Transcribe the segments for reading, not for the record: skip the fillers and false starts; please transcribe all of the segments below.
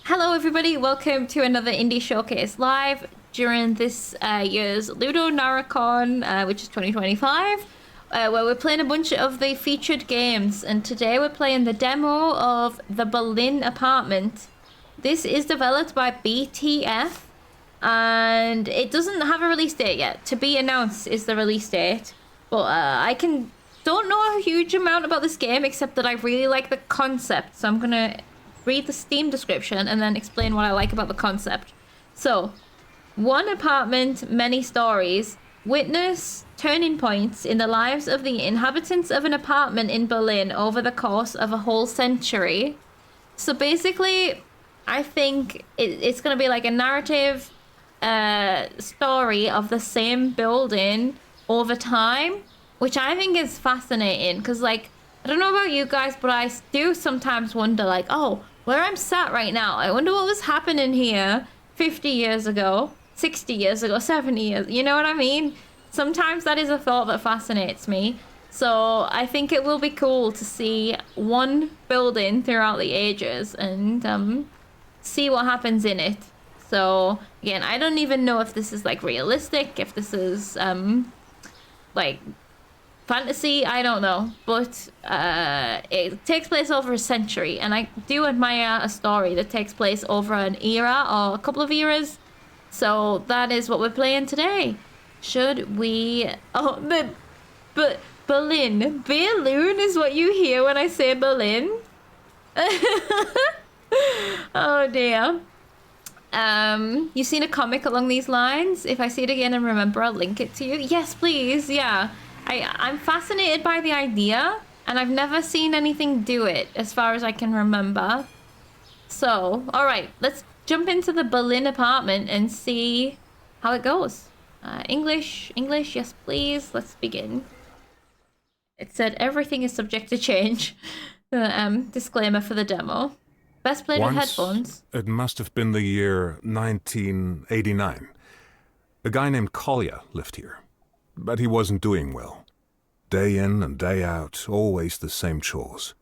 Hello everybody, welcome to another Indie Showcase live during this year's Ludo Narracon, which is 2025, where we're playing a bunch of the featured games, and today we're playing the demo of the Berlin Apartment. This is developed by BTF, and it doesn't have a release date yet. To be announced is the release date, but don't know a huge amount about this game except that I really like the concept, so I'm gonna read the Steam description and then explain what I like about the concept. So, one apartment, many stories. Witness turning points in the lives of the inhabitants of an apartment in Berlin over the course of a whole century. So basically, I think it's going to be like a narrative story of the same building over time, which I think is fascinating because, like, I don't know about you guys, but I do sometimes wonder, like, oh, where I'm sat right now, I wonder what was happening here 50 years ago, 60 years ago, 70 years, you know what I mean? Sometimes that is a thought that fascinates me. So I think it will be cool to see one building throughout the ages and see what happens in it. So again, I don't even know if this is like realistic, if this is like fantasy, I don't know, but it takes place over a century, and I do admire a story that takes place over an era or a couple of eras. So that is what we're playing today. Should we? Oh, but Berlin, Berlin is what you hear when I say Berlin. Oh dear. You seen a comic along these lines? If I see it again and remember, I'll link it to you. Yes, please. Yeah. I'm fascinated by the idea, and I've never seen anything do it as far as I can remember. So, alright, let's jump into the Berlin apartment and see how it goes. English, yes please, let's begin. It said everything is subject to change. The disclaimer for the demo. Best played with headphones. It must have been the year 1989. A guy named Kolya lived here. But he wasn't doing well. Day in and day out, always the same chores.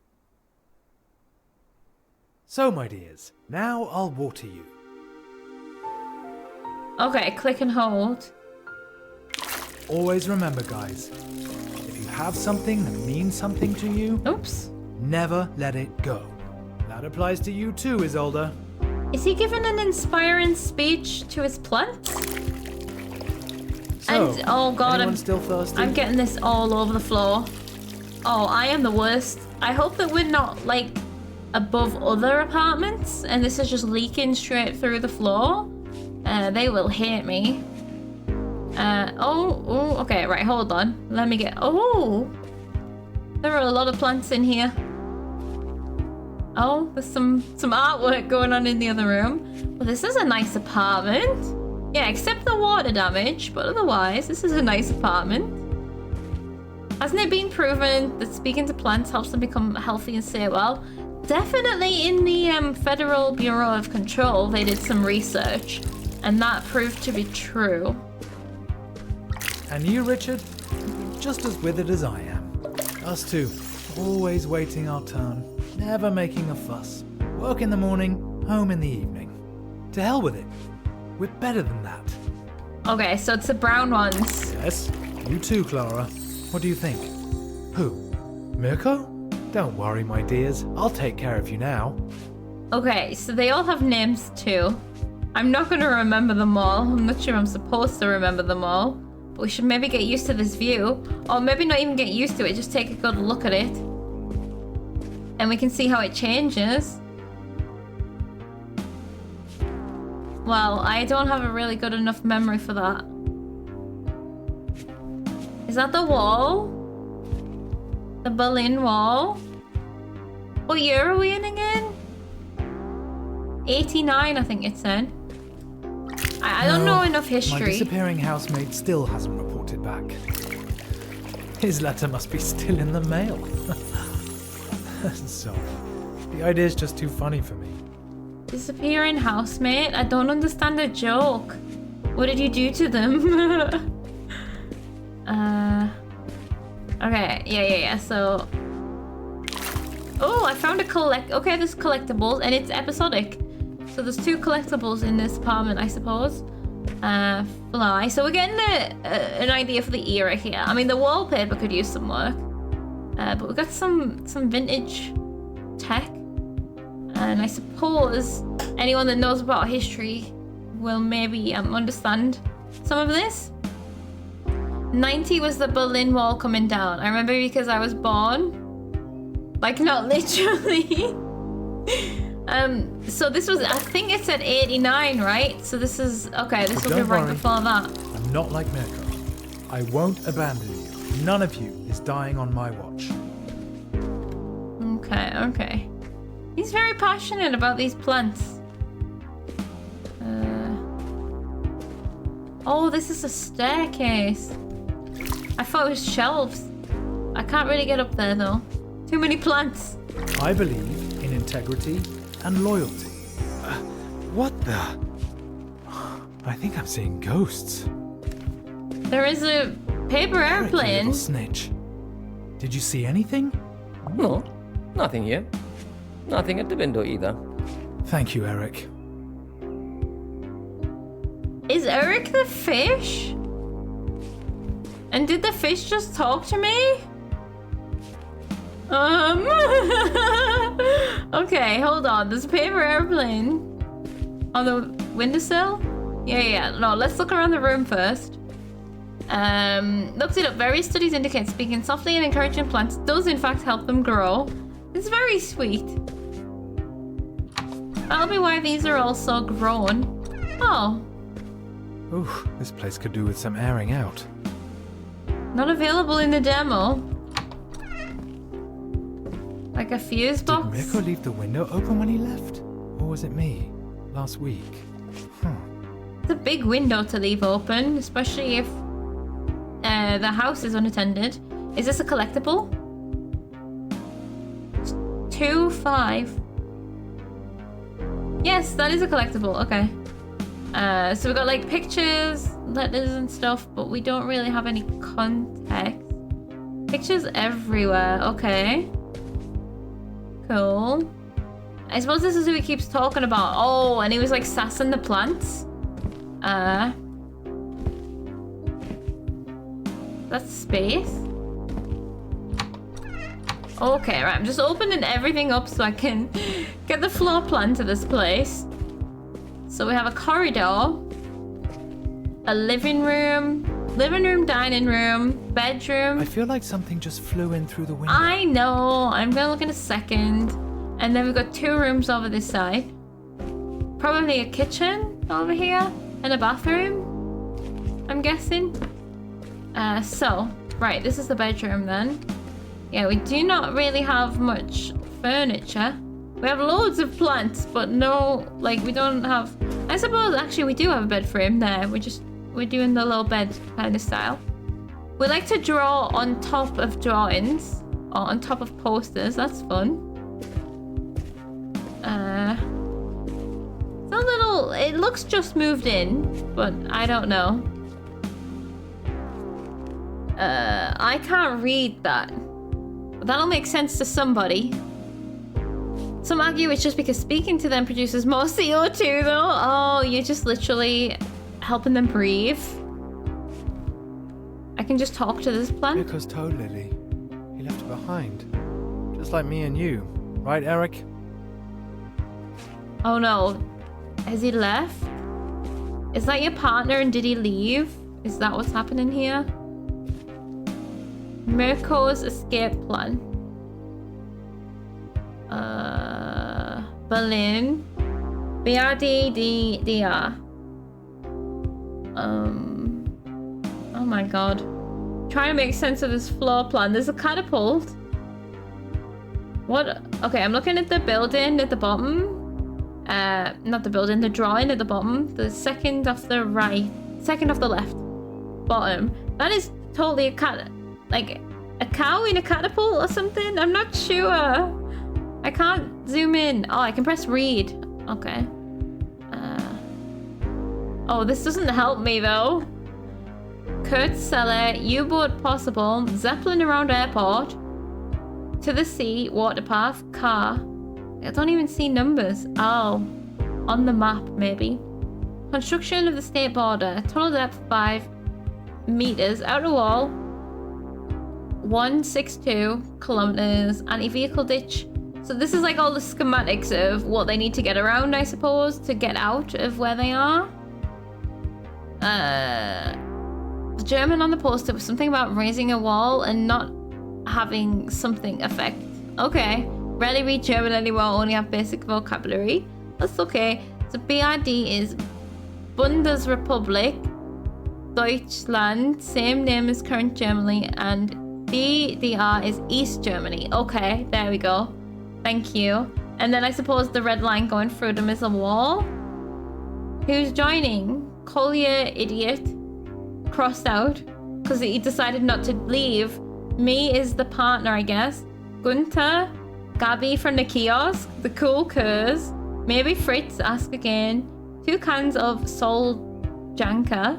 So, my dears, now I'll water you. Okay, click and hold. Always remember, guys, if you have something that means something to you, oops, never let it go. That applies to you too, Isolde. Is he giving an inspiring speech to his plants? So, and oh god, I'm getting this all over the floor. Oh, I am the worst. I hope that we're not like above other apartments and this is just leaking straight through the floor. They will hate me. Oh, okay, right, hold on. Let me get, oh, there are a lot of plants in here. Oh, there's some artwork going on in the other room. Well, this is a nice apartment. Yeah, except the water damage, but otherwise, this is a nice apartment. Hasn't it been proven that speaking to plants helps them become healthy and stay well? Definitely in the Federal Bureau of Control, they did some research, and that proved to be true. And you, Richard, just as withered as I am. Us two, always waiting our turn, never making a fuss. Work in the morning, home in the evening. To hell with it. We're better than that. Okay, so it's the brown ones. Yes, you too, Clara. What do you think? Who? Mirko? Don't worry, my dears. I'll take care of you now. Okay, so they all have names too. I'm not going to remember them all. I'm not sure I'm supposed to remember them all. But we should maybe get used to this view. Or maybe not even get used to it, just take a good look at it. And we can see how it changes. Well, I don't have a really good enough memory for that. Is that the wall? The Berlin Wall? What year are we in again? 89, I think it said. I don't know enough history. My disappearing housemaid still hasn't reported back. His letter must be still in the mail. Sorry. The idea's just too funny for me. Disappearing housemate? I don't understand the joke. What did you do to them? Okay, yeah, so... Oh, I found a okay, there's collectibles, and it's episodic. So there's 2 collectibles in this apartment, I suppose. Fly. So we're getting an idea for the era here. I mean, the wallpaper could use some work. But we've got some vintage tech. And I suppose anyone that knows about history will maybe understand some of this. 90 was the Berlin Wall coming down. I remember because I was born. Like, not literally. So this was, I think it said 89, right? So this is, okay, this will be right before that. I'm not like Mirko. I won't abandon you. None of you is dying on my watch. Okay. He's very passionate about these plants. Oh, this is a staircase. I thought it was shelves. I can't really get up there though. Too many plants. I believe in integrity and loyalty. What the? I think I'm seeing ghosts. There is a paper Eric, you airplane. little snitch. Did you see anything? No, nothing here. Nothing at the window either. Thank you, Eric. Is Eric the fish? And did the fish just talk to me? Okay, hold on. There's a paper airplane on the windowsill. Yeah. No, let's look around the room first. Looked it up. Various studies indicate speaking softly and encouraging plants does in fact help them grow. It's very sweet. That'll be why these are all so grown. Oh. Ooh, this place could do with some airing out. Not available in the demo. Like a fuse box? Did Mirko leave the window open when he left? Or was it me? Last week? It's a big window to leave open, especially if the house is unattended. Is this a collectible? 2-5. Yes, that is a collectible. Okay. So we got like pictures, letters and stuff, but we don't really have any context. Pictures everywhere. Okay. Cool. I suppose this is who he keeps talking about. Oh, and he was like sassing the plants. That's space. Okay, right. I'm just opening everything up so I can get the floor plan to this place. So we have a corridor, a living room, dining room, bedroom. I feel like something just flew in through the window. I know. I'm gonna look in a second. And then we've got 2 rooms over this side. Probably a kitchen over here and a bathroom, I'm guessing. So, right, this is the bedroom then. Yeah, we do not really have much furniture. We have loads of plants, but no, like, we don't have... I suppose, actually, we do have a bed frame there. We're doing the little bed kind of style. We like to draw on top of drawings, or on top of posters. That's fun. It's a little... It looks just moved in, but I don't know. I can't read that. But that'll make sense to somebody. Some argue it's just because speaking to them produces more CO2 though. Oh, you're just literally helping them breathe. I can just talk to this plant. Mirko's toad lily. He left it behind. Just like me and you. Right, Eric? Oh no. Has he left? Is that your partner and did he leave? Is that what's happening here? Mirko's escape plan. Berlin. BRDDR. Oh my god. Trying to make sense of this floor plan. There's a catapult. What? Okay, I'm looking at the building at the bottom. Not the building, the drawing at the bottom. The second off the right. Second off the left. Bottom. That is totally a cat. Like a cow in a catapult or something? I'm not sure. I can't zoom in. Oh, I can press read. Okay. Oh, this doesn't help me though. Kurt's cellar, U-boat possible, Zeppelin around airport, to the sea, water path, car. I don't even see numbers. Oh. on the map, maybe. Construction of the state border. Total depth 5 meters. Outer wall 162 kilometers. Anti-vehicle ditch. So this is like all the schematics of what they need to get around, I suppose, to get out of where they are. The German on the poster was something about raising a wall and not having something affect. Okay. Rarely read German anymore, only have basic vocabulary. That's okay. So BRD is Bundesrepublik Deutschland, same name as current Germany, and DDR is East Germany. Okay, there we go. Thank you. And then I suppose the red line going through them is a wall. Who's joining? Collier, idiot. Crossed out because he decided not to leave. Me is the partner, I guess. Gunther, Gabby from the kiosk, the cool curs. Maybe Fritz, ask again. 2 cans of Soljanka.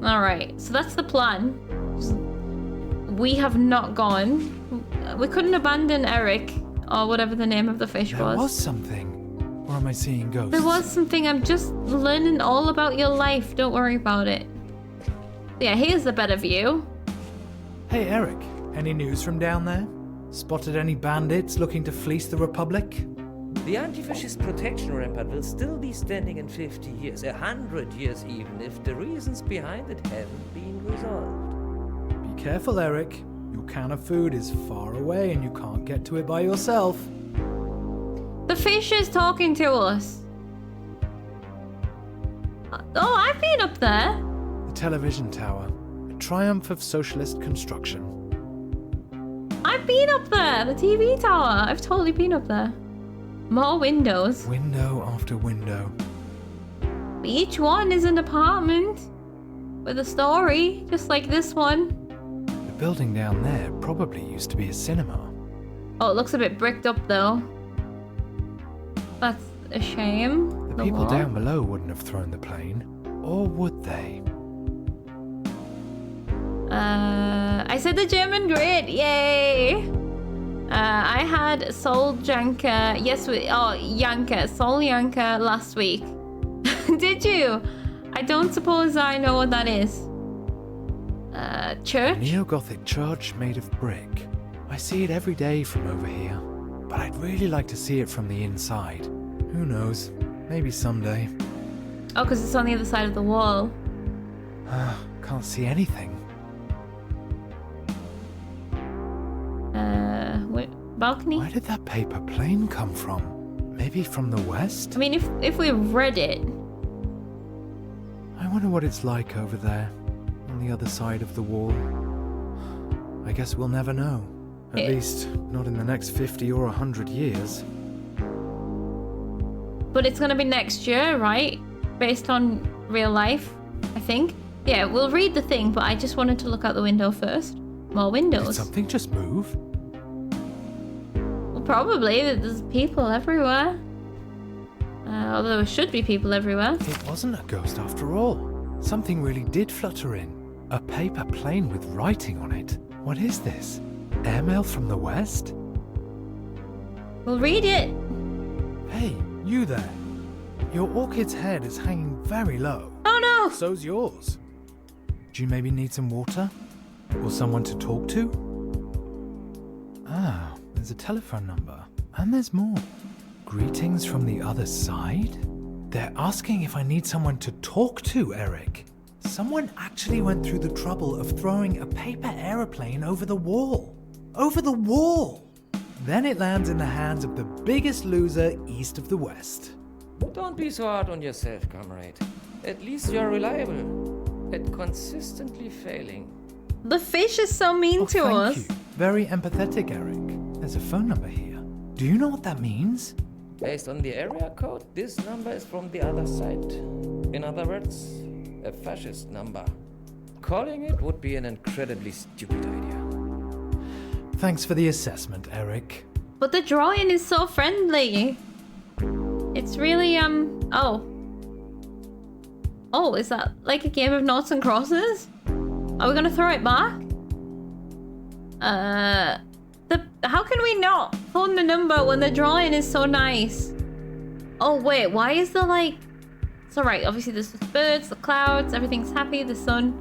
Alright, so that's the plan. We have not gone. We couldn't abandon Eric, or whatever the name of the fish was. There was something. Or am I seeing ghosts? There was something. I'm just learning all about your life. Don't worry about it. Yeah, here's the better view. Hey, Eric. Any news from down there? Spotted any bandits looking to fleece the Republic? The anti-fascist protection rampart will still be standing in 50 years, 100 years even, if the reasons behind it haven't been resolved. Be careful, Eric. Your can of food is far away and you can't get to it by yourself. The fish is talking to us. Oh, I've been up there. The television tower. A triumph of socialist construction. I've been up there. The TV tower. I've totally been up there. More windows. Window after window. Each one is an apartment with a story, just like this one. The building down there probably used to be a cinema. Oh, it looks a bit bricked up though. That's a shame. The people down below wouldn't have thrown the plane. Or would they? I said the German grid. Yay! I had Soljanka. Yes, Janka. Soljanka last week. Did you? I don't suppose I know what that is. Church? Neo-Gothic church made of brick. I see it every day from over here. But I'd really like to see it from the inside. Who knows? Maybe someday. Oh, because it's on the other side of the wall. Can't see anything. Balcony? Where did that paper plane come from? Maybe from the west? I mean, if we read it. I wonder what it's like over there, on the other side of the wall. I guess we'll never know. At least, not in the next 50 or 100 years. But it's gonna be next year, right? Based on real life, I think. Yeah, we'll read the thing, but I just wanted to look out the window first. More windows. Did something just move? Well, probably. There's people everywhere. Although there should be people everywhere. It wasn't a ghost after all. Something really did flutter in. A paper plane with writing on it. What is this? Airmail from the west? We'll read it. Hey, you there. Your orchid's head is hanging very low. Oh no! So's yours. Do you maybe need some water? Or someone to talk to? Ah, there's a telephone number. And there's more. Greetings from the other side? They're asking if I need someone to talk to, Eric. Someone actually went through the trouble of throwing a paper aeroplane over the wall. Over the wall! Then it lands in the hands of the biggest loser east of the west. Don't be so hard on yourself, comrade. At least you're reliable. At consistently failing. The fish is so mean to us. Thank you. Very empathetic, Eric. There's a phone number here. Do you know what that means? Based on the area code, this number is from the other side. In other words, a fascist number. Calling it would be an incredibly stupid idea. Thanks for the assessment, Eric. But the drawing is so friendly. It's really, oh. Oh, is that like a game of noughts and crosses? Are we gonna throw it back? How can we not phone the number when the drawing is so nice? Oh wait, why is there like... It's alright, obviously there's the birds, the clouds, everything's happy, the sun.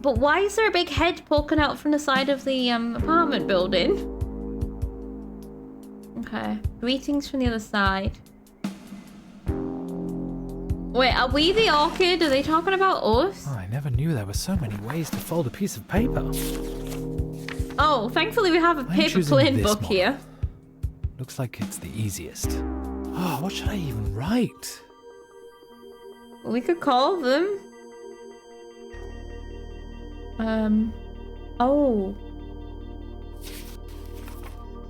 But why is there a big head poking out from the side of the apartment building? Okay, greetings from the other side. Wait, are we the orchid? Are they talking about us? Oh, I never knew there were so many ways to fold a piece of paper. Oh, thankfully we have a I'm paper choosing plane this book model. here. Looks like it's the easiest. Oh, what should I even write? We could call them. Oh.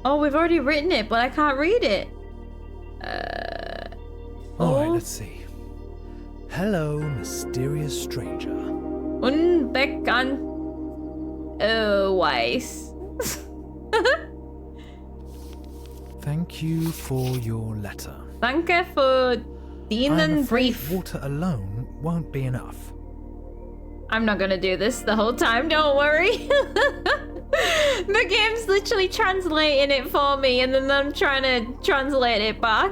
Oh, we've already written it, but I can't read it. Alright, let's see. Hello, mysterious stranger. Unbekannt. Weiss. Thank you for your letter. Danke für I'm deinen afraid Brief. water alone won't be enough. I'm not gonna do this the whole time, don't worry. The game's literally translating it for me and then I'm trying to translate it back.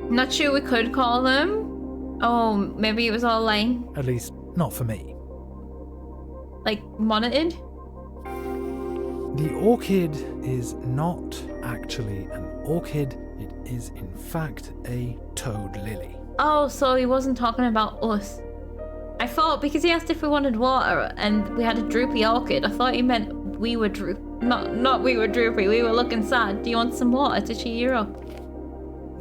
Not sure we could call them. Oh, maybe it was all At least, not for me. like monitored. The orchid is not actually an orchid. It is, in fact, a toad lily. Oh, so he wasn't talking about us. I thought because he asked if we wanted water and we had a droopy orchid, I thought he meant we were not we were droopy, we were looking sad. Do you want some water to cheer you up?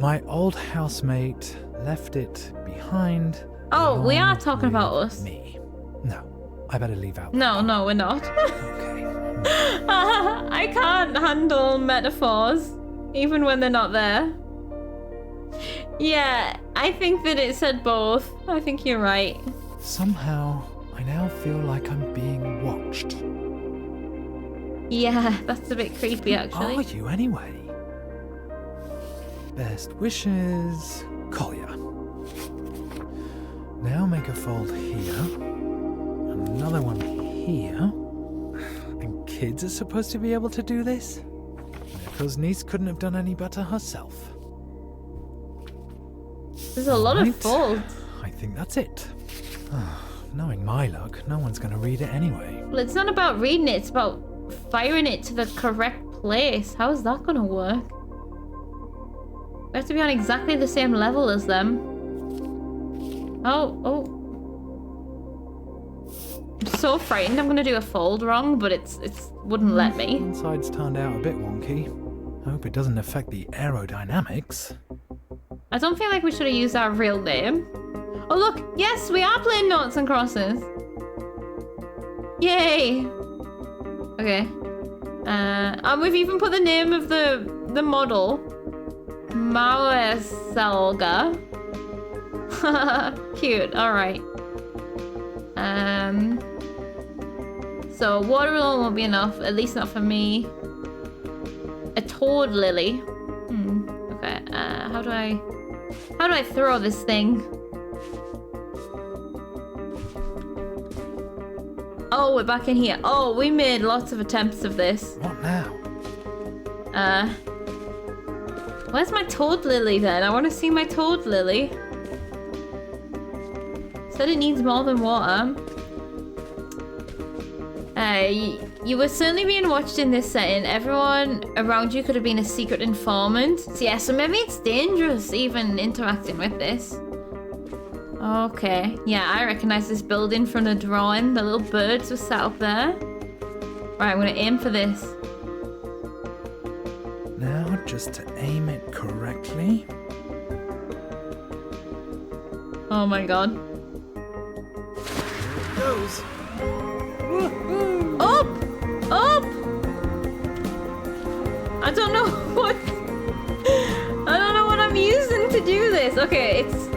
My old housemate left it behind. Oh, we are along talking about with us. Me. No, I better leave out. No, we're not. Okay. I can't handle metaphors, even when they're not there. Yeah, I think that it said both. I think you're right. Somehow, I now feel like I'm being watched. Yeah, that's a bit creepy, Who actually. are you anyway? Best wishes, Collier. Now make a fold here, another one here. And kids are supposed to be able to do this? Because niece couldn't have done any better herself. There's a lot of Right. folds. I think that's it. Knowing my luck, no one's going to read it anyway. Well, it's not about reading it, it's about firing it to the correct place. How is that gonna work? We have to be on exactly the same level as them. Oh. I'm so frightened I'm gonna do a fold wrong, but it's wouldn't let me. One side's turned out a bit wonky. Hope it doesn't affect the aerodynamics. I don't feel like we should have used our real name. Oh look, yes, we are playing noughts and crosses. Yay! Okay. And we've even put the name of the model. Mauerselga. Cute, alright. So water alone won't be enough, at least not for me. A toad lily. Okay, how do I throw this thing? Oh, we're back in here. Oh, we made lots of attempts of this. What now? Where's my toad lily then? I want to see my toad lily. Said it needs more than water. You were certainly being watched in this setting. Everyone around you could have been a secret informant. So yeah, so maybe it's dangerous even interacting with this. Okay, yeah, I recognize this building from the drawing. The little birds were set up there. Right, I'm gonna aim for this. Now, just to aim it correctly. Oh my god. Goes. Up! Up! I don't know what... I don't know what I'm using to do this. Okay, it's...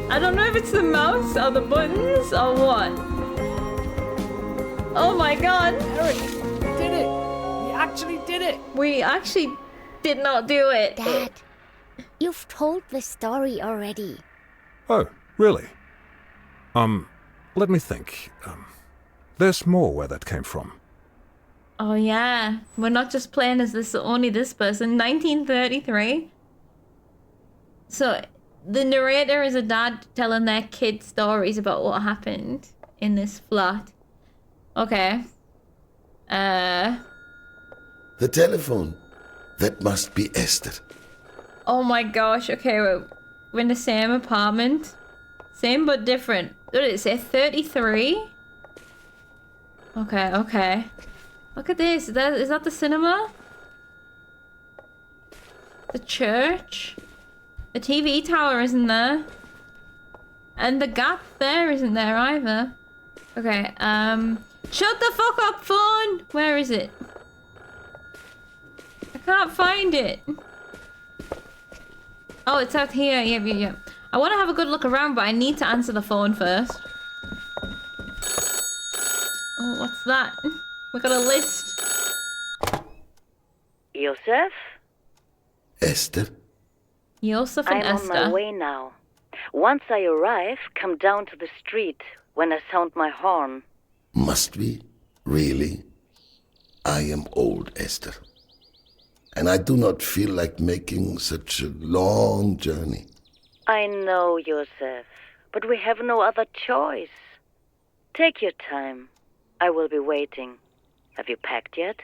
I don't know if it's the mouse or the buttons or what. Oh my god. Eric, we did it! We actually did it! We actually did not do it. Dad, you've told the story already. Oh, really? Let me think. There's more where that came from. Oh yeah, we're not just playing as only this person. 1933. So the narrator is a dad telling their kids stories about what happened in this flat. Okay. The telephone. That must be Esther. Oh my gosh. Okay, we're in the same apartment. Same but different. What did it say? 33? Okay. Look at this. Is that the cinema? The church? The TV tower isn't there. And the gap there isn't there either. Okay, shut the fuck up, phone! Where is it? I can't find it. Oh, it's out here. Yeah. I want to have a good look around, but I need to answer the phone first. Oh, what's that? We got a list. Joseph? Esther? Joseph and I'm Esther. on my way now. Once I arrive, come down to the street when I sound my horn. Must we? Really? I am old, Esther. And I do not feel like making such a long journey. I know, Joseph, but we have no other choice. Take your time. I will be waiting. Have you packed yet?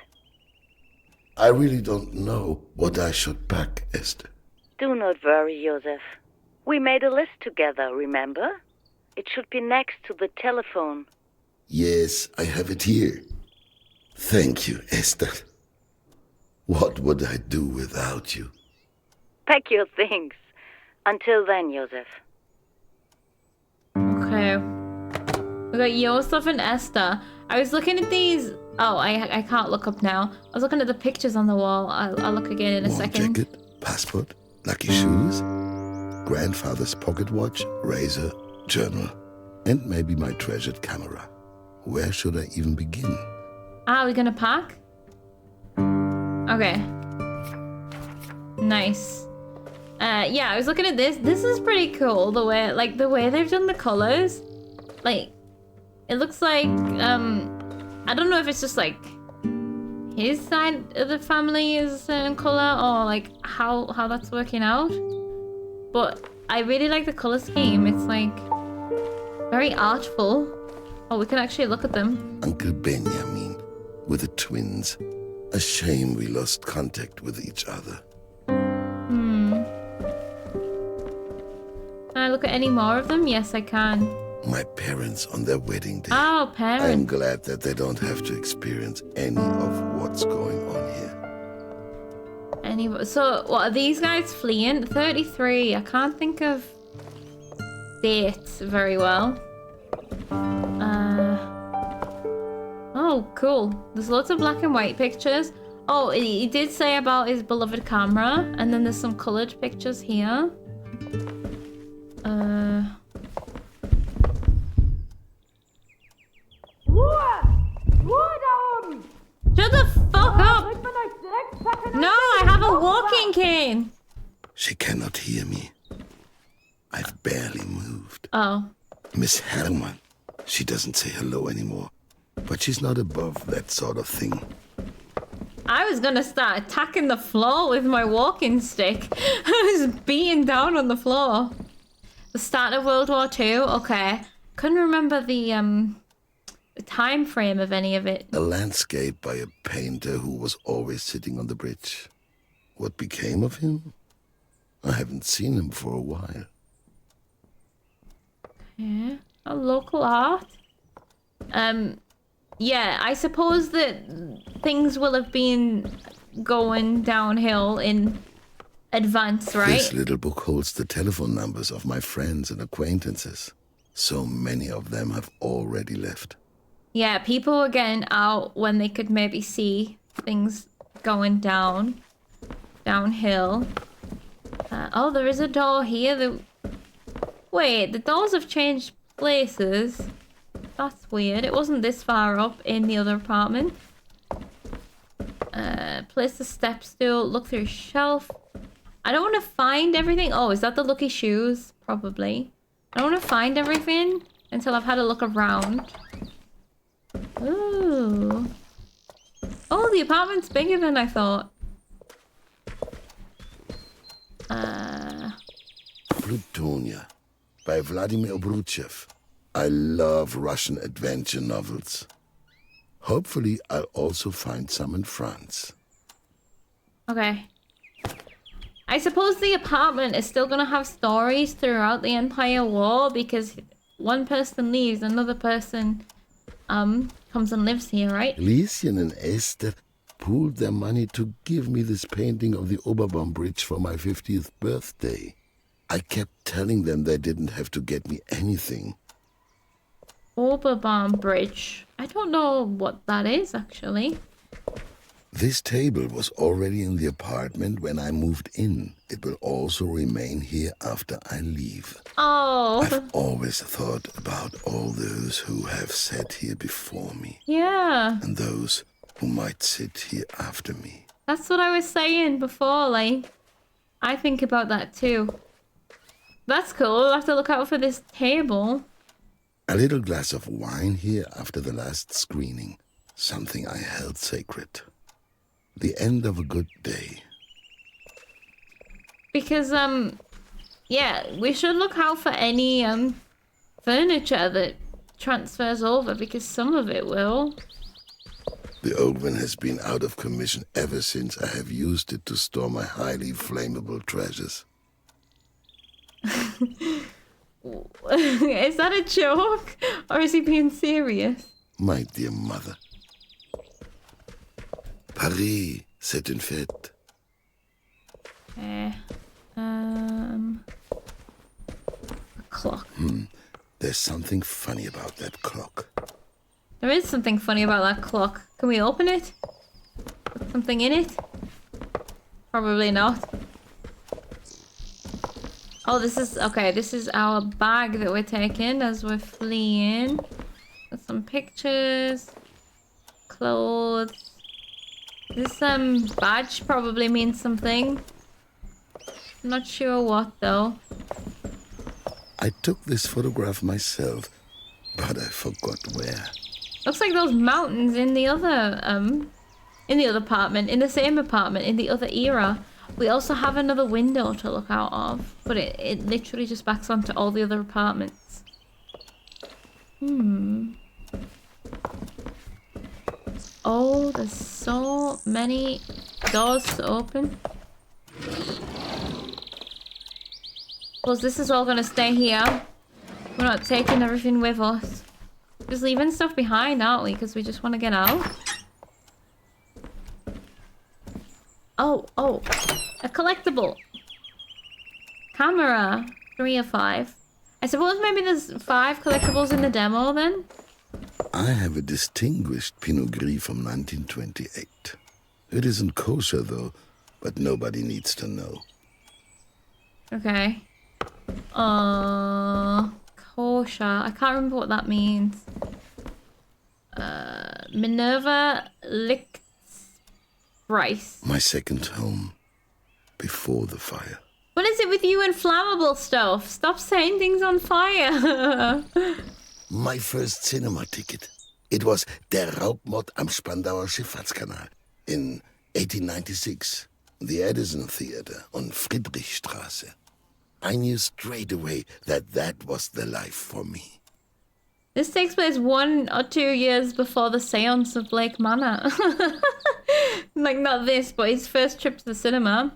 I really don't know what I should pack, Esther. Do not worry, Joseph. We made a list together, remember? It should be next to the telephone. Yes, I have it here. Thank you, Esther. What would I do without you? Pack your things. Until then, Joseph. Okay. We got Joseph and Esther. I was looking at these. Oh, I can't look up now. I was looking at the pictures on the wall. I'll look again in a Warm second. jacket, passport, lucky shoes, grandfather's pocket watch, razor, journal, and maybe my treasured camera. Where should I even begin? Ah, we're gonna pack? Okay. Nice. Yeah, I was looking at this. This is pretty cool. The way they've done the colors. Like, it looks like, I don't know if it's just like his side of the family is a certain color or like how that's working out. But I really like the color scheme. It's like very artful. Oh, we can actually look at them. Uncle Benjamin with the twins. A shame we lost contact with each other. Can I look at any more of them? Yes, I can. My parents on their wedding day. Oh, I'm parents. glad that they don't have to experience any of what's going on here. So, what are these guys fleeing? 33. I can't think of dates very well. Oh, cool. There's lots of black and white pictures. Oh, he did say about his beloved camera, and then there's some colored pictures here. Shut the fuck up! No, I have a walking cane! She cannot hear me. I've barely moved. Oh. Miss Hellman. She doesn't say hello anymore. But she's not above that sort of thing. I was gonna start attacking the floor with my walking stick. I was beating down on the floor. The start of World War II? Okay. Couldn't remember the time frame of any of it. A landscape by a painter who was always sitting on the bridge. What became of him? I haven't seen him for a while. Yeah. A local art? Yeah, I suppose that things will have been going downhill in advance, right? This little book holds the telephone numbers of my friends and acquaintances. So many of them have already left. Yeah, people were getting out when they could maybe see things going downhill. Oh, there is a door here. Wait, the doors have changed places. That's weird. It wasn't this far up in the other apartment. Place the step stool. Look through shelf. I don't want to find everything. Oh, is that the lucky shoes? Probably. I don't want to find everything until I've had a look around. Ooh. Oh, the apartment's bigger than I thought. Plutonia by Vladimir Obruchev. I love Russian adventure novels. Hopefully, I'll also find some in France. Okay. I suppose the apartment is still gonna have stories throughout the entire war because one person leaves, another person comes and lives here, right? Lieschen and Esther pooled their money to give me this painting of the Oberbaum Bridge for my 50th birthday. I kept telling them they didn't have to get me anything. Oberbaum Bridge. I don't know what that is, actually. This table was already in the apartment when I moved in. It will also remain here after I leave. Oh. I've always thought about all those who have sat here before me. Yeah. And those who might sit here after me. That's what I was saying before, like, I think about that too. That's cool. I'll have to look out for this table. A little glass of wine here after the last screening. Something I held sacred. The end of a good day. Because, yeah, we should look out for any, furniture that transfers over, because some of it will. The oven has been out of commission ever since I have used it to store my highly flammable treasures. Is that a joke? Or is he being serious? My dear mother. Paris, c'est une fête. Okay. A clock. There's something funny about that clock. There is something funny about that clock. Can we open it? Put something in it? Probably not. Oh, this is... Okay, this is our bag that we're taking as we're fleeing. Got some pictures. Clothes. This, badge probably means something. I'm not sure what, though. I took this photograph myself, but I forgot where. Looks like those mountains in the other apartment, in the same apartment, in the other era. We also have another window to look out of, but it literally just backs onto all the other apartments. Oh, there's so many doors to open. Plus, this is all gonna stay here. We're not taking everything with us. Just leaving stuff behind, aren't we? Because we just want to get out. Oh, a collectible. Camera, 3 of 5. I suppose maybe there's 5 collectibles in the demo then? I have a distinguished Pinot Gris from 1928. It isn't kosher, though, but nobody needs to know. Okay. Kosher. I can't remember what that means. Minerva Lichtpreis. My second home, before the fire. What is it with you and flammable stuff? Stop setting things on fire. My first cinema ticket. It was Der Raubmord am Spandauer Schifffahrtskanal in 1896. The Edison Theater on Friedrichstraße. I knew straight away that was the life for me. This takes place 1 or 2 years before the seance of Blake Manor. Like, not this, but his first trip to the cinema.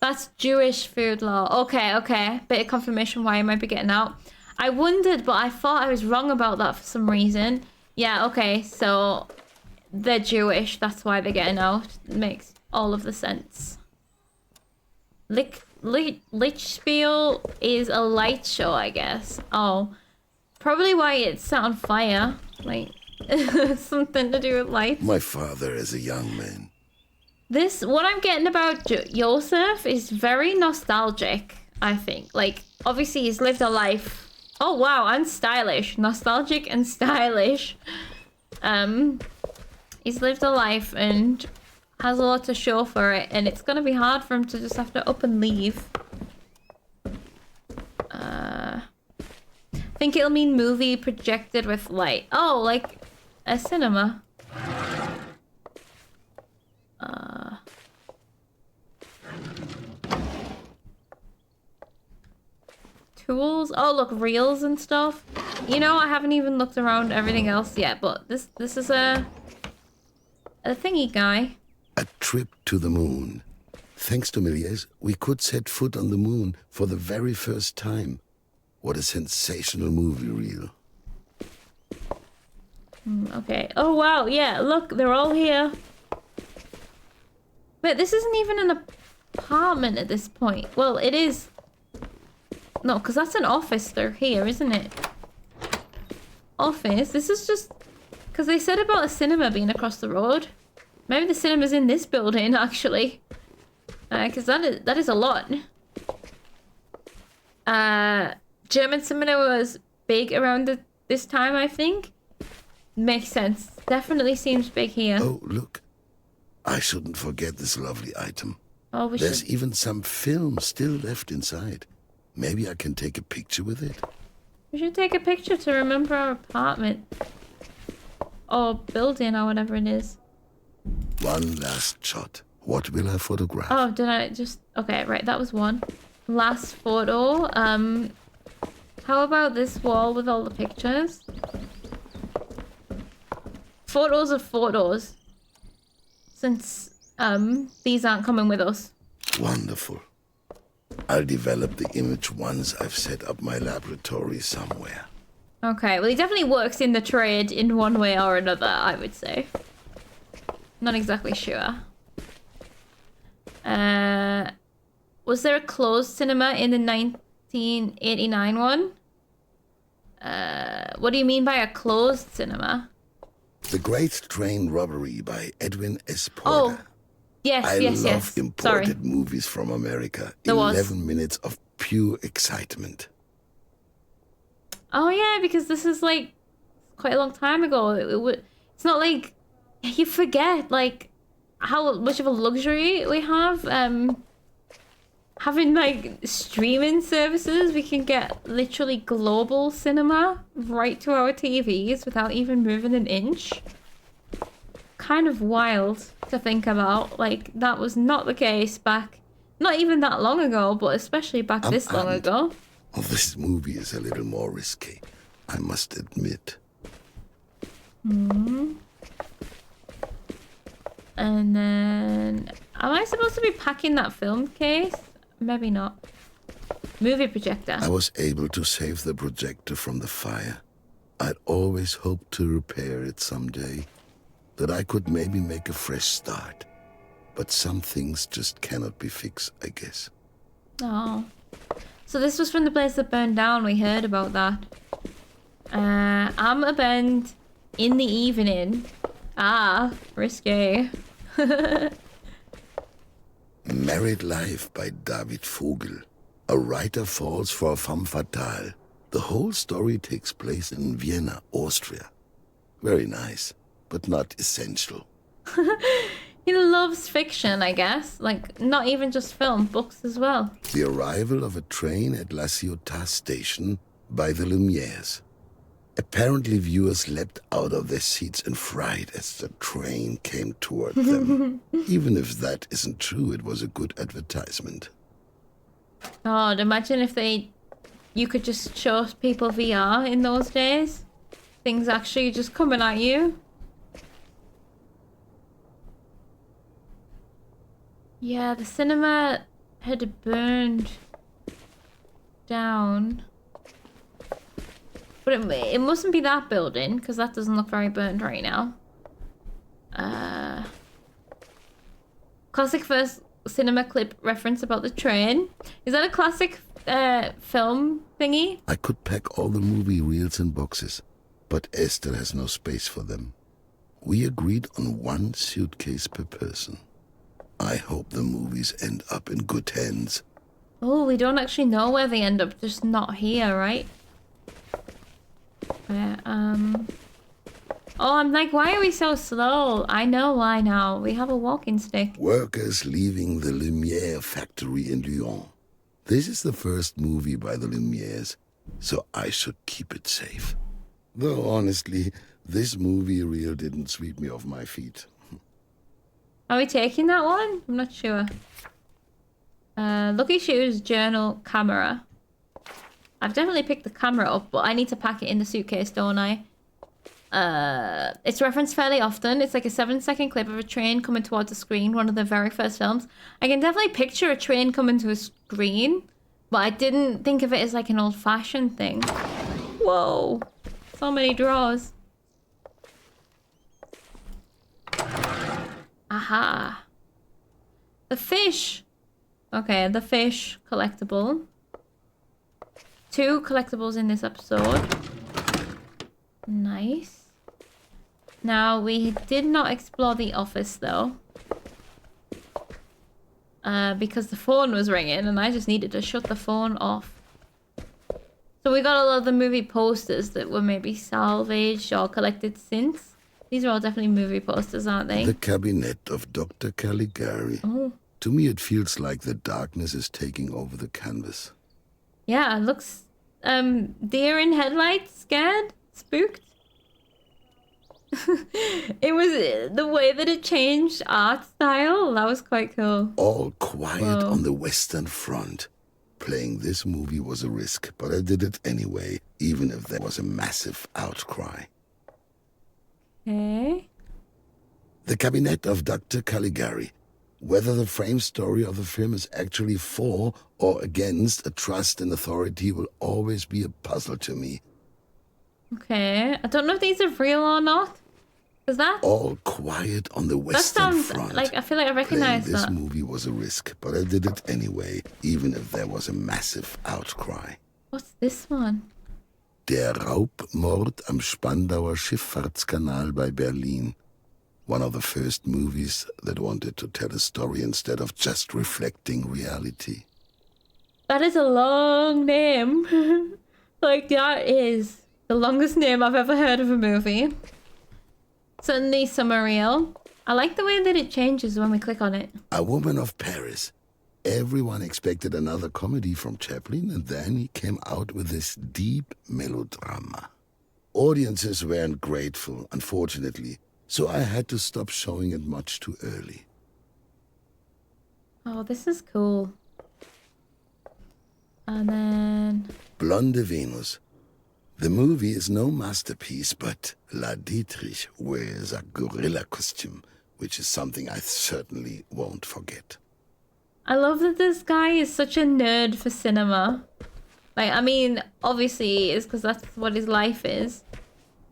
That's Jewish food law. Okay. Bit of confirmation why I might be getting out. I wondered, but I thought I was wrong about that for some reason. Yeah, okay, so they're Jewish. That's why they're getting out. It makes all of the sense. Lichspiel is a light show, I guess. Oh, probably why it's set on fire. Like, something to do with lights. My father as a young man. What I'm getting about Joseph is very nostalgic, I think. Like, obviously he's lived a life. Oh, wow, and stylish. Nostalgic and stylish. He's lived a life and has a lot to show for it, and it's gonna be hard for him to just have to up and leave. I think it'll mean movie projected with light. Oh, like a cinema. tools. Oh, look, reels and stuff. You know, I haven't even looked around everything else yet, but this is a thingy guy. A trip to the moon. Thanks to Méliès, we could set foot on the moon for the very first time. What a sensational movie reel. Okay. Oh, wow. Yeah, look, they're all here. Wait, this isn't even an apartment at this point. Well, it is. No, because that's an office they're here, isn't it? Office? This is just... Because they said about a cinema being across the road. Maybe the cinema's in this building, actually. Because that is a lot. German cinema was big around this time, I think. Makes sense. Definitely seems big here. Oh, look. I shouldn't forget this lovely item. Oh, we There's should... even some film still left inside. Maybe I can take a picture with it. We should take a picture to remember our apartment. Or building, or whatever it is. One last shot. What will I photograph? Oh, did I just... Okay, right, that was one. Last photo. How about this wall with all the pictures? Photos of photos. Since, these aren't coming with us. Wonderful. I'll develop the image once I've set up my laboratory somewhere. Okay, well, he definitely works in the trade in one way or another, I would say. Not exactly sure. Was there a closed cinema in the 1989 one? What do you mean by a closed cinema? The Great Train Robbery by Edwin S. Oh, Porter. yes, I yes. love imported Sorry. movies from America. There was. 11 minutes of pure excitement. Oh, yeah, because this is, like, quite a long time ago. It's not like... You forget, like, how much of a luxury we have. Having, like, streaming services, we can get literally global cinema right to our TVs without even moving an inch. Kind of wild to think about. Like, that was not the case back... Not even that long ago, but especially back this long ago. Oh, this movie is a little more risky, I must admit. And then... Am I supposed to be packing that film case? Maybe not. Movie projector. I was able to save the projector from the fire. I'd always hoped to repair it someday. That I could maybe make a fresh start. But some things just cannot be fixed, I guess. Oh. So this was from the place that burned down. We heard about that. I'm a bend in the evening. Ah, risque. Married Life by David Vogel. A writer falls for a femme fatale. The whole story takes place in Vienna, Austria. Very nice, but not essential. He loves fiction, I guess. Like, not even just film, books as well. The arrival of a train at La Ciotat station by the Lumières. Apparently viewers leapt out of their seats in fright as the train came toward them. Even if that isn't true, it was a good advertisement. God, imagine if you could just show people VR in those days. Things actually just coming at you. Yeah, the cinema had burned down. But it mustn't be that building, because that doesn't look very burned right now. Classic first cinema clip reference about the train. Is that a classic film thingy? I could pack all the movie reels in boxes, but Esther has no space for them. We agreed on one suitcase per person. I hope the movies end up in good hands. Oh, we don't actually know where they end up, just not here, right? Oh, I'm like, why are we so slow? I know why now. We have a walking stick. Workers leaving the Lumière factory in Lyon. This is the first movie by the Lumières, so I should keep it safe. Though, honestly, this movie reel didn't sweep me off my feet. Are we taking that one? I'm not sure. Lucky Shoes Journal Camera. I've definitely picked the camera up, but I need to pack it in the suitcase, don't I? It's referenced fairly often. It's like a 7-second clip of a train coming towards the screen, one of the very first films. I can definitely picture a train coming to a screen, but I didn't think of it as like an old-fashioned thing. Whoa. So many drawers. Aha. The fish. Okay, the fish collectible. 2 collectibles in this episode. Nice. Now, we did not explore the office, though. Because the phone was ringing, and I just needed to shut the phone off. So we got a lot of the movie posters that were maybe salvaged or collected since. These are all definitely movie posters, aren't they? The cabinet of Dr. Caligari. Oh. To me, it feels like the darkness is taking over the canvas. Yeah, it looks... deer in headlights, scared, spooked. It was the way that it changed art style. That was quite cool. All quiet Whoa. on the Western Front. Playing this movie was a risk, but I did it anyway, even if there was a massive outcry. Okay. The Cabinet of Dr. Caligari. Whether the frame story of the film is actually for or against a trust in authority will always be a puzzle to me. Okay. I don't know if these are real or not. Is that? All quiet on the That Western sounds Front. like I feel like I Playing recognize this that. movie was a risk, but I did it anyway, even if there was a massive outcry. What's this one? Der Raubmord am Spandauer Schifffahrtskanal bei Berlin. One of the first movies that wanted to tell a story instead of just reflecting reality. That is a long name. Like, that is the longest name I've ever heard of a movie. Certainly some are real. I like the way that it changes when we click on it. A Woman of Paris. Everyone expected another comedy from Chaplin, and then he came out with this deep melodrama. Audiences weren't grateful, unfortunately, so I had to stop showing it much too early. Oh, this is cool. And then... Blonde Venus. The movie is no masterpiece, but La Dietrich wears a gorilla costume, which is something I certainly won't forget. I love that this guy is such a nerd for cinema. Like, I mean, obviously it's because that's what his life is.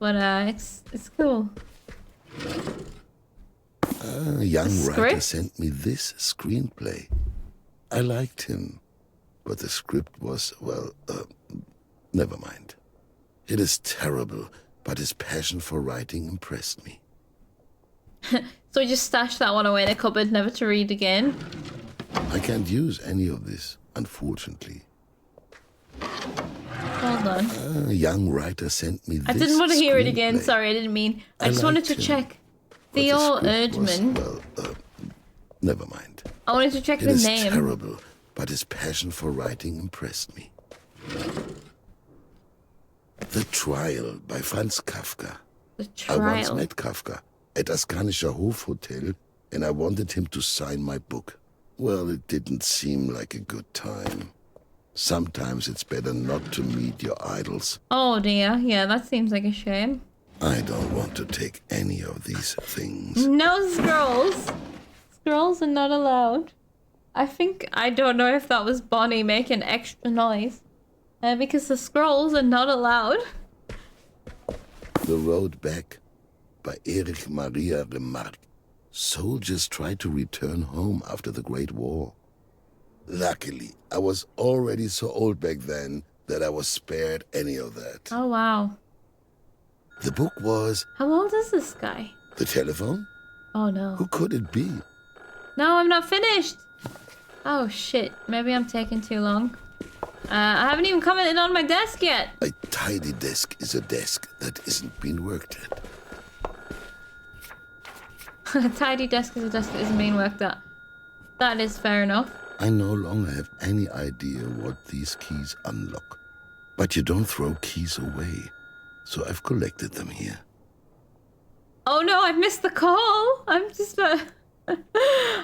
But it's cool. A young writer Script? sent me this screenplay. I liked him, but the script was, well, never mind. It is terrible, but his passion for writing impressed me. So we just stashed that one away in a cupboard, never to read again. I can't use any of this, unfortunately. Hold on. A young writer sent me this I didn't want to hear it again. screenplay. Sorry, I didn't mean. I I just wanted liked to him, check. But the Theo script was, Erdmann. well, never mind. I wanted to check It the is name. terrible, but his passion for writing impressed me. The Trial by Franz Kafka. The I once trial. met Kafka at Askanischer Hofhotel, and I wanted him to sign my book. Well, it didn't seem like a good time. Sometimes it's better not to meet your idols. Oh dear. Yeah, that seems like a shame. I don't want to take any of these things. No scrolls. Scrolls are not allowed. I don't know if that was Bonnie making extra noise. Because the scrolls are not allowed. The Road Back by Erich Maria Remarque. Soldiers tried to return home after the Great War. Luckily, I was already so old back then that I was spared any of that. Oh wow. The book was How old is this guy? The Telephone? Oh no. Who could it be? No, I'm not finished. Oh shit. Maybe I'm taking too long. I haven't even commented on my desk yet. A tidy desk is a desk that isn't being worked at. A tidy desk is a desk that isn't being worked at. That is fair enough. I no longer have any idea what these keys unlock. But you don't throw keys away, so I've collected them here. Oh no, I've missed the call. I'm just... I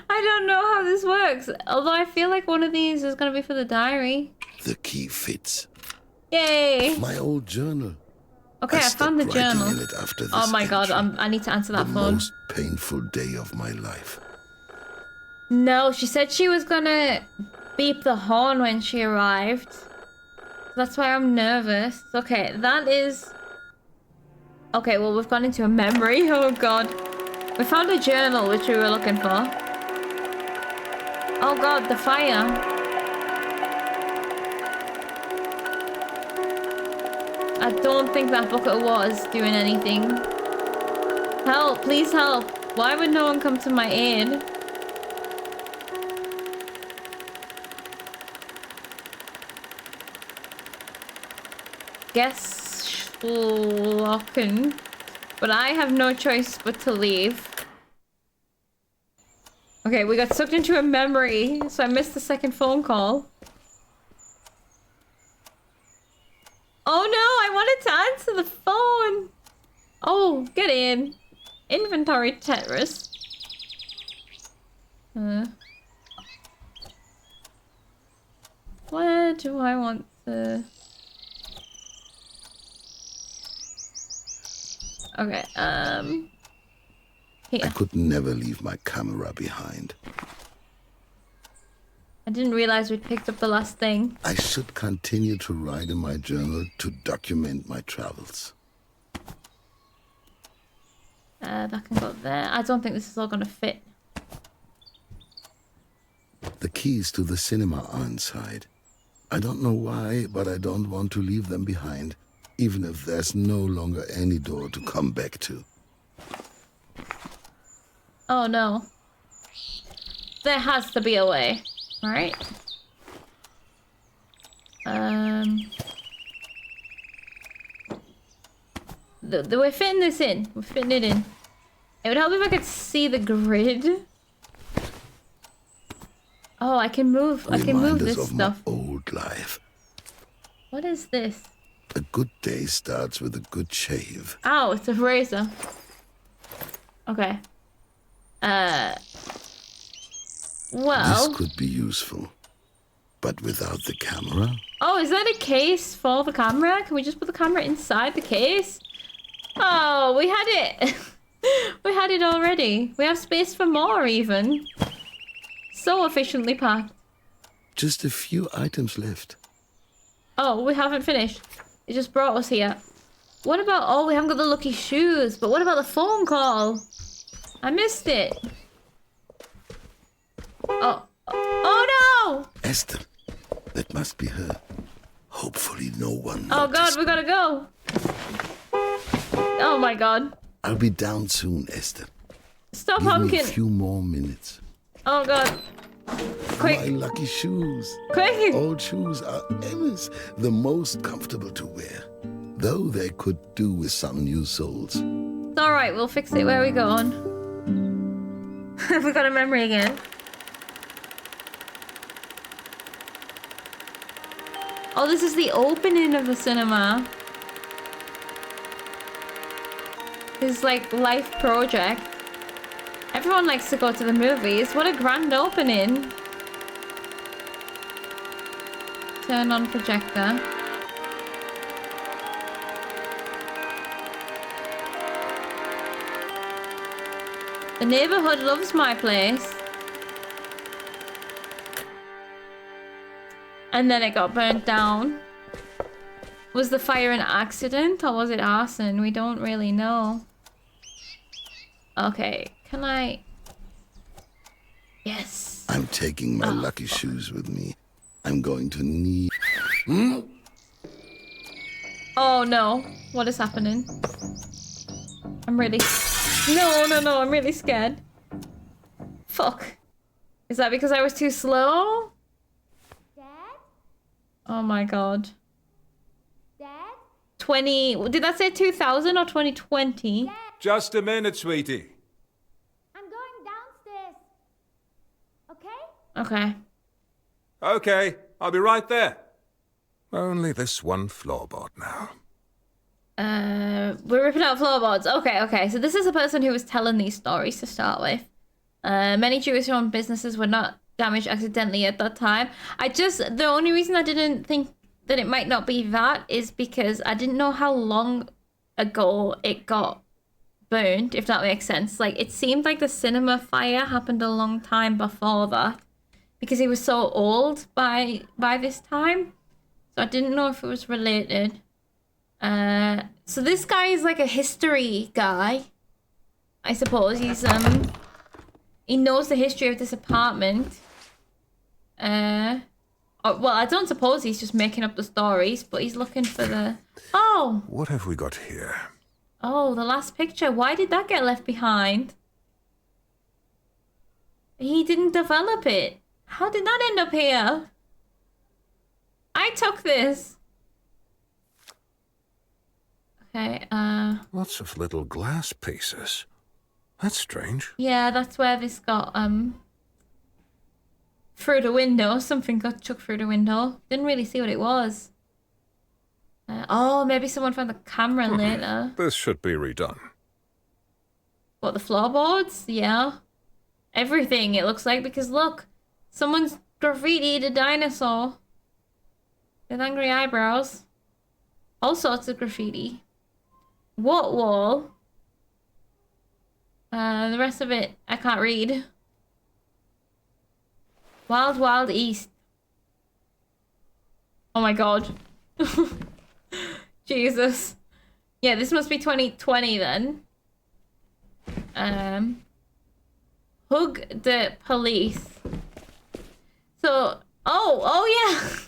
don't know how this works. Although I feel like one of these is going to be for the diary. The key fits. Yay! My old journal. Okay, I found the stopped writing journal. in it after this Oh my god, entry. I need to answer that The phone. most painful day of my life. No, she said she was gonna beep the horn when she arrived. That's why I'm nervous. Okay, that is... Okay, well, we've gone into a memory. Oh god. We found a journal, which we were looking for. Oh god, the fire. I don't think that bucket was doing anything. Help, please help. Why would no one come to my aid? Guess locking. But I have no choice but to leave. Okay, we got sucked into a memory, so I missed the second phone call. Oh no, I wanted to answer the phone. Oh, get in. Inventory Tetris. Where do I want to... Okay, here. I could never leave my camera behind. I didn't realize we'd picked up the last thing. I should continue to write in my journal to document my travels. That can go there. I don't think this is all gonna fit. The keys to the cinema are inside. I don't know why, but I don't want to leave them behind, even if there's no longer any door to come back to. Oh no. There has to be a way, right? We're fitting this in. We're fitting it in. It would help if I could see the grid. Oh, I can move. I can move Reminders this of stuff. my old life. What is this? A good day starts with a good shave. Ow, it's a razor. Okay. Well. This could be useful, but without the camera, Oh, is that a case for the camera? Can we just put the camera inside the case? Oh, we had it. We had it already. We have space for more even. So efficiently packed. just a few items left. Oh, we haven't finished. It just brought us here. What about... Oh, we haven't got the lucky shoes. But what about the phone call? I missed it. Oh. Oh, no! Esther, that must be her. Hopefully no one Oh, noticed. God, we gotta go. Oh, my God. I'll be down soon, Esther. Stop Give me a honking. few more minutes. Oh, God. My Quick. lucky shoes. Quick. Old shoes are always the most comfortable to wear, though they could do with some new soles. It's alright, we'll fix it. Where are we going? We got a memory again. Oh, this is the opening of the cinema. His, like, life project. Everyone likes to go to the movies. What a grand opening. Turn on projector. The neighborhood loves my place. And then it got burnt down. Was the fire an accident or was it arson? We don't really know. Okay, can I... Yes. I'm taking my lucky shoes with me. I'm going to need... Oh no, what is happening? I'm really... No, I'm really scared. Fuck. Is that because I was too slow? Dad? Oh my god. Dad? 20... Did that say 2000 or 2020? Just a minute, sweetie. I'm going downstairs. Okay? Okay. Okay, I'll be right there. Only this one floorboard now. We're ripping out floorboards. Okay. So this is a person who was telling these stories to start with. Many Jewish-owned businesses were not damaged accidentally at that time. The only reason I didn't think that it might not be that is because I didn't know how long ago it got burned, if that makes sense. Like, it seemed like the cinema fire happened a long time before that because he was so old by this time. So I didn't know if it was related. So this guy is like a history guy, I suppose. He's he knows the history of this apartment. Well, I don't suppose he's just making up the stories, but he's looking for the... Oh! What have we got here? Oh, the last picture. Why did that get left behind? He didn't develop it. How did that end up here? I took this. Okay, Lots of little glass pieces. That's strange. yeah, that's where this got, through the window. Something got chucked through the window. Didn't really see what it was. Oh, maybe someone found the camera later. This should be redone. What, the floorboards? Yeah. Everything, it looks like, because look, someone's graffitied a dinosaur with angry eyebrows. All sorts of graffiti. What wall? The rest of it, I can't read. Wild Wild East. Oh my god. Jesus. Yeah, this must be 2020 then. Hug the police. So, oh yeah.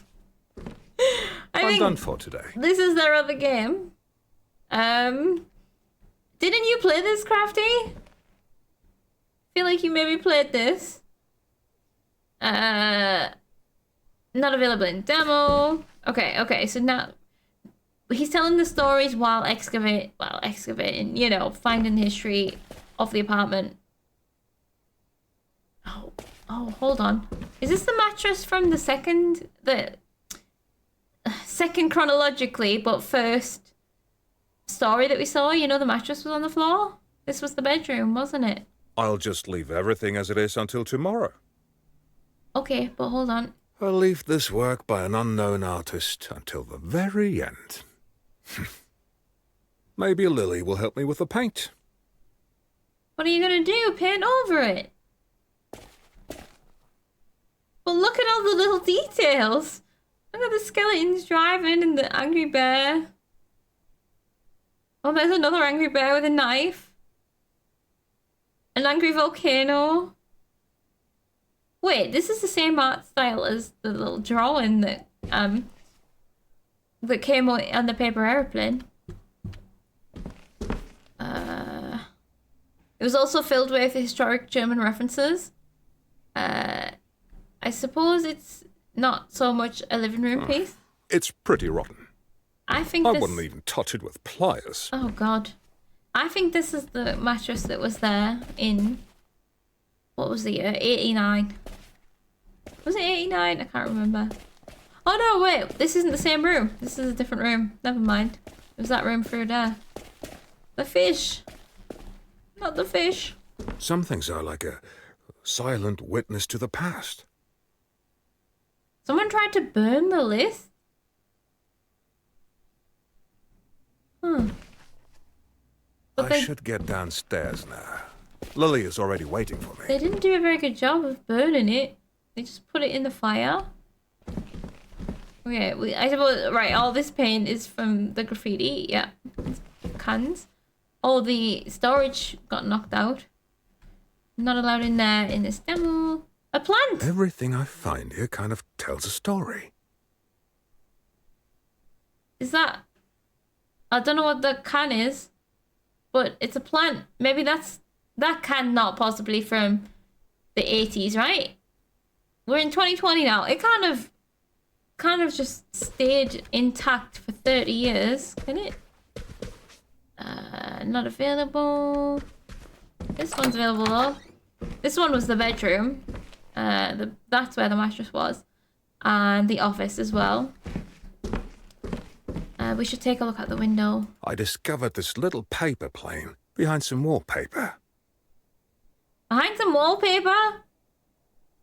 I'm done for today. This is their other game. Didn't you play this, Crafty? Feel like you maybe played this. Not available in demo. Okay, so now he's telling the stories while excavating, you know, finding the history of the apartment. Oh, hold on. Is this the mattress from the second chronologically, but first story that we saw? You know, the mattress was on the floor? This was the bedroom, wasn't it? I'll just leave everything as it is until tomorrow. Okay, but hold on. I'll leave this work by an unknown artist until the very end. Maybe Lily will help me with the paint. What are you gonna do? Paint over it? But look at all the little details. Look at the skeletons driving and the angry bear. Oh, there's another angry bear with a knife. An angry volcano. Wait, this is the same art style as the little drawing that came on the paper airplane. It was also filled with historic German references. I suppose it's not so much a living room piece. It's pretty rotten. I think I this... wouldn't even touch it with pliers. Oh god. I think this is the mattress that was there in... What was the year? 89. Was it 89? I can't remember. Oh no, wait. This isn't the same room. This is a different room. Never mind. It was that room through there. The fish. Not the fish. Some things are like a silent witness to the past. Someone tried to burn the list? But I should get downstairs now. Lily is already waiting for me. They didn't do a very good job of burning it. They just put it in the fire. Okay, I suppose, right, all this paint is from the graffiti. Yeah, cans. Oh, the storage got knocked out. Not allowed in there in this demo. A plant! Everything I find here kind of tells a story. Is that... I don't know what the can is, but it's a plant. Maybe that can not possibly from the 80s, right? We're in 2020 now. It kind of just stayed intact for 30 years, can it? Not available. This one's available though. This one was the bedroom. That's where the mattress was, and the office as well. We should take a look out the window. I discovered this little paper plane behind some wallpaper. Behind some wallpaper?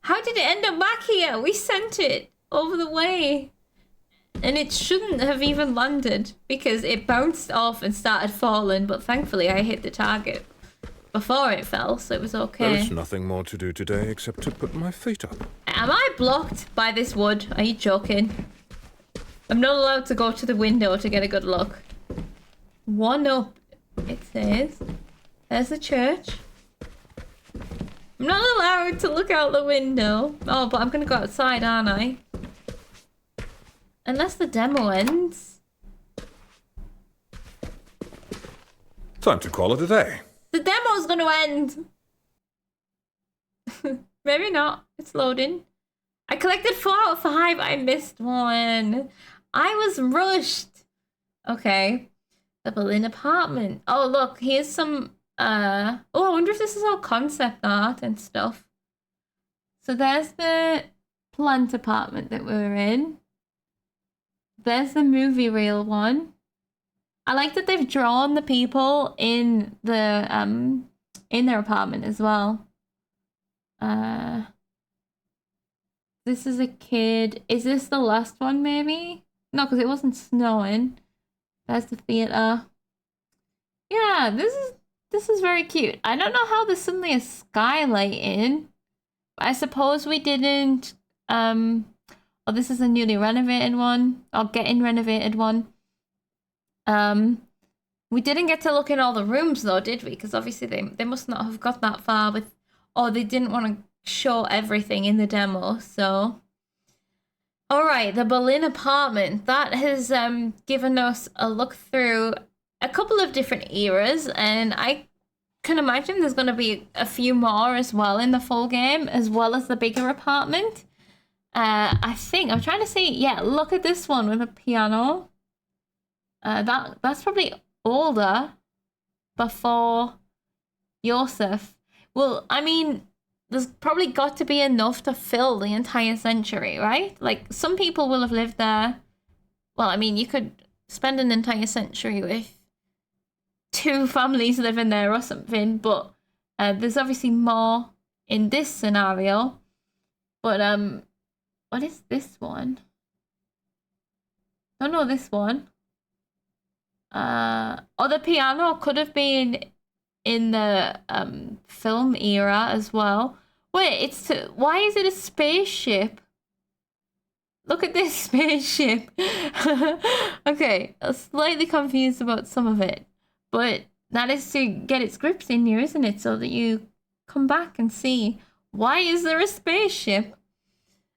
How did it end up back here? We sent it over the way. And it shouldn't have even landed because it bounced off and started falling, but thankfully I hit the target before it fell, so it was okay. There's nothing more to do today except to put my feet up. Am I blocked by this wood? Are you joking? I'm not allowed to go to the window to get a good look. One up, it says. There's the church. I'm not allowed to look out the window. Oh, but I'm gonna go outside, aren't I? Unless the demo ends. Time to call it a day. The demo's gonna end. Maybe not. It's loading. I collected 4 out of 5. I missed one. I was rushed. Okay. The Berlin apartment. Oh, look. Here's some... Oh, I wonder if this is all concept art and stuff. So there's the plant apartment that we're in. There's the movie reel one. I like that they've drawn the people in the in their apartment as well. This is a kid. Is this the last one maybe? No, because it wasn't snowing. There's the theater. Yeah, this is very cute. I don't know how there's suddenly a skylight in. I suppose we didn't oh, this is a newly renovated one. Or getting renovated one. We didn't get to look in all the rooms though, did we? Because obviously they must not have got that far with... Or they didn't want to show everything in the demo, so... Alright, the Berlin apartment. That has given us a look through a couple of different eras, and I can imagine there's going to be a few more as well in the full game, as well as the bigger apartment. I think, I'm trying to see, yeah, look at this one with a piano. That's probably older, before Joseph. Well, I mean, there's probably got to be enough to fill the entire century, right? Like, some people will have lived there. Well, I mean, you could spend an entire century with 2 families living there or something, but there's obviously more in this scenario. But, what is this one? Oh, no, this one. Or the piano could have been in the film era as well. Wait, why is it a spaceship? Look at this spaceship. Okay, I'm slightly confused about some of it, but that is to get its grips in you, isn't it? So that you come back and see, why is there a spaceship?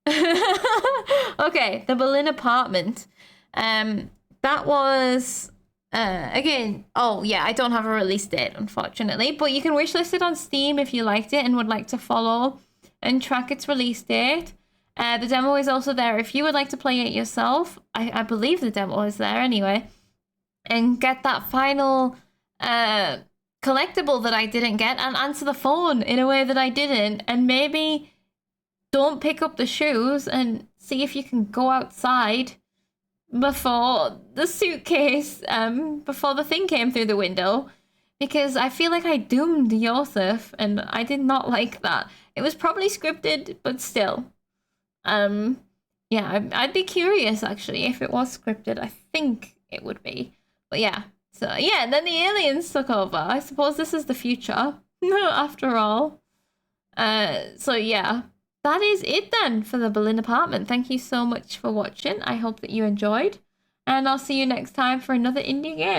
Okay, the Berlin apartment. That was... again, oh yeah, I don't have a release date, unfortunately, but you can wishlist it on Steam if you liked it and would like to follow and track its release date. The demo is also there if you would like to play it yourself. I believe the demo is there anyway. And get that final collectible that I didn't get and answer the phone in a way that I didn't. And maybe don't pick up the shoes and see if you can go outside before the suitcase, before the thing came through the window, because I feel like I doomed Joseph, and I did not like that. It was probably scripted, but still. Yeah, I'd be curious, actually, if it was scripted. I think it would be. But yeah, so yeah, and then the aliens took over. I suppose this is the future, after all. So yeah. That is it then for the Berlin apartment. Thank you so much for watching. I hope that you enjoyed. And I'll see you next time for another indie game.